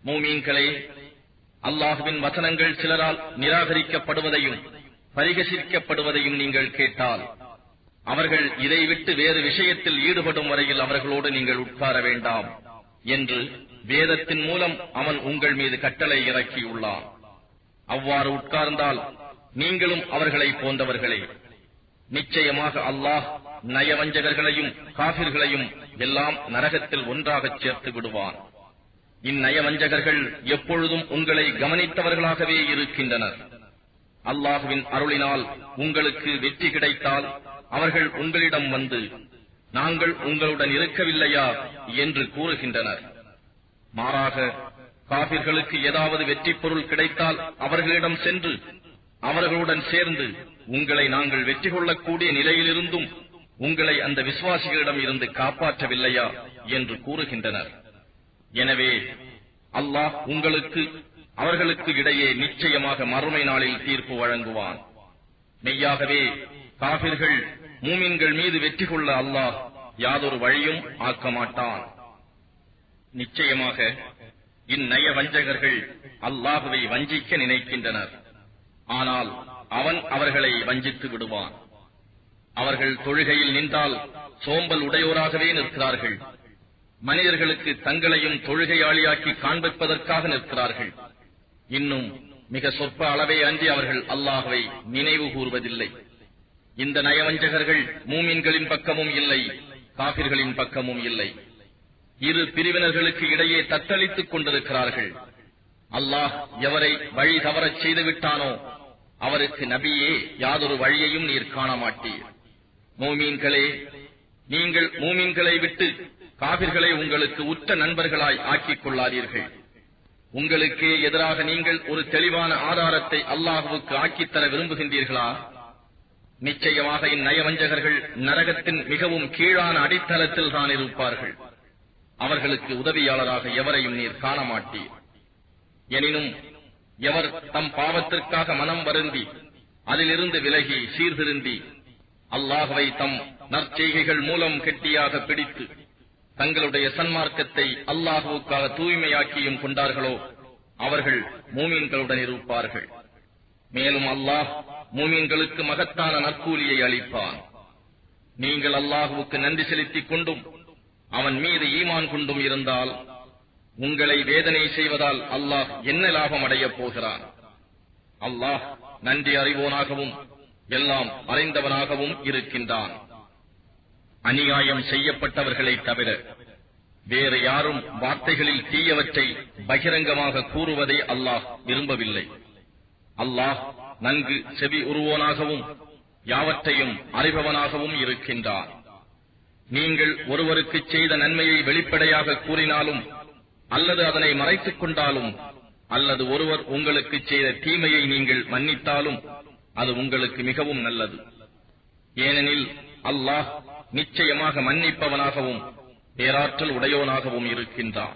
மூமீன்களே, அல்லாஹ்வின் வசனங்கள் சிலரால் நிராகரிக்கப்படுவதையும் பரிகசிக்கப்படுவதையும் நீங்கள் கேட்டால், அவர்கள் இதை விட்டு வேறு விஷயத்தில் ஈடுபடும் வரையில் அவர்களோடு நீங்கள் உட்கார வேண்டாம் என்று வேதத்தின் மூலம் அவன் உங்கள் மீது கட்டளை இறக்கியுள்ளான். அவ்வாறு உட்கார்ந்தால் நீங்களும் அவர்களை போன்றவர்களே. நிச்சயமாக அல்லாஹ் நயவஞ்சகர்களையும் காபிர்களையும் எல்லாம் நரகத்தில் ஒன்றாகச் சேர்த்து விடுவான். இந்நயவஞ்சகர்கள் எப்பொழுதும் உங்களை கவனித்தவர்களாகவே இருக்கின்றனர். அல்லாஹ்வின் அருளினால் உங்களுக்கு வெற்றி கிடைத்தால் அவர்கள் உங்களிடம் வந்து, நாங்கள் உங்களுடன் இருக்கவில்லையா என்று கூறுகின்றனர். மாறாக காபிர்களுக்கு ஏதாவது வெற்றி பொருள் கிடைத்தால் அவர்களிடம் சென்று அவர்களுடன் சேர்ந்து, உங்களை நாங்கள் வெற்றி கொள்ளக்கூடிய நிலையிலிருந்தும் உங்களை அந்த விசுவாசிகளிடம் இருந்து காப்பாற்றவில்லையா என்று கூறுகின்றனர். எனவே அல்லாஹ் உங்களுக்கு அவர்களுக்கு இடையே நிச்சயமாக மறுமை நாளில் தீர்ப்பு வழங்குவான். மெய்யாகவே காபிர்கள் மூமின்கள் மீது வெற்றி கொள்ள அல்லாஹ் யாதொரு வழியும் ஆக்க மாட்டான். நிச்சயமாக இந்நய வஞ்சகர்கள் அல்லாஹுவை வஞ்சிக்க நினைக்கின்றனர். ஆனால் அவன் அவர்களை வஞ்சித்து விடுவான். அவர்கள் தொழுகையில் நின்றால் சோம்பல் உடையோராகவே நிற்கிறார்கள். மனிதர்களுக்கு தங்களையும் தொழுகையாளியாக்கி காண்பிப்பதற்காக நிற்கிறார்கள். இன்னும் மிக சொற்ப அளவே அன்றி அவர்கள் அல்லாஹ்வை நினைவு கூறுவதில்லை. இந்த நயவஞ்சகர்கள் மூமின்களின் பக்கமும் இல்லை, காபிர்களின் பக்கமும் இல்லை. இரு பிரிவினர்களுக்கு இடையே தத்தளித்துக் கொண்டிருக்கிறார்கள். அல்லாஹ் எவரை வழி தவறச் செய்துவிட்டானோ அவருக்கு நபியே யாதொரு வழியையும் நீர் காண மாட்டீர். மூமீன்களே, நீங்கள் மூமீன்களை விட்டு காபிர்களை உங்களுக்கு உற்ற நண்பர்களாய் ஆக்கிக் கொள்ளாதீர்கள். உங்களுக்கே எதிராக நீங்கள் ஒரு தெளிவான ஆதாரத்தை அல்லாஹுவுக்கு ஆக்கித்தர விரும்புகின்றீர்களா? நிச்சயமாக இந்நயவஞ்சகர்கள் நரகத்தின் மிகவும் கீழான அடித்தளத்தில் தான் இருப்பார்கள். அவர்களுக்கு உதவியாளராக எவரையும் நீர் காண மாட்டீர். எனினும் எவர் தம் பாவத்திற்காக மனம் வருந்தி அதிலிருந்து விலகி சீர்திருந்தி அல்லாஹுவை தம் நற்செய்கைகள் மூலம் கெட்டியாக பிடித்து தங்களுடைய சன்மார்க்கத்தை அல்லாஹுவுக்காக தூய்மையாக்கியும் கொண்டார்களோ அவர்கள் மூமீன்களுடன் இருப்பார்கள். மேலும் அல்லாஹ் மூமீன்களுக்கு மகத்தான நற்கூலியை அளிப்பான். நீங்கள் அல்லாஹுவுக்கு நன்றி செலுத்திக் கொண்டும் அவன் மீது ஈமான் கொண்டும் இருந்தால் உங்களை வேதனை செய்வதால் அல்லாஹ் என்ன லாபம் அடையப் போகிறான்? அல்லாஹ் நன்றி அறிவோனாகவும் எல்லாம் அறிந்தவனாகவும் இருக்கின்றான். அநியாயம் செய்யப்பட்டவர்களை தவிர வேறு யாரும் வார்த்தைகளில் தீயவற்றை பகிரங்கமாக கூறுவதை அல்லாஹ் விரும்பவில்லை. அல்லாஹ் நன்கு செவி உருவோனாகவும் யாவற்றையும் அறிபவனாகவும் இருக்கின்றான். நீங்கள் ஒருவருக்கு செய்த நன்மையை வெளிப்படையாக கூறினாலும் அல்லது அதனை மறைத்துக் கொண்டாலும் அல்லது ஒருவர் உங்களுக்கு செய்த தீமையை நீங்கள் மன்னித்தாலும் அது உங்களுக்கு மிகவும் நல்லது. ஏனெனில் அல்லாஹ் நிச்சயமாக மன்னிப்பவனாகவும் பேராற்றல் உடையோனாகவும் இருக்கின்றான்.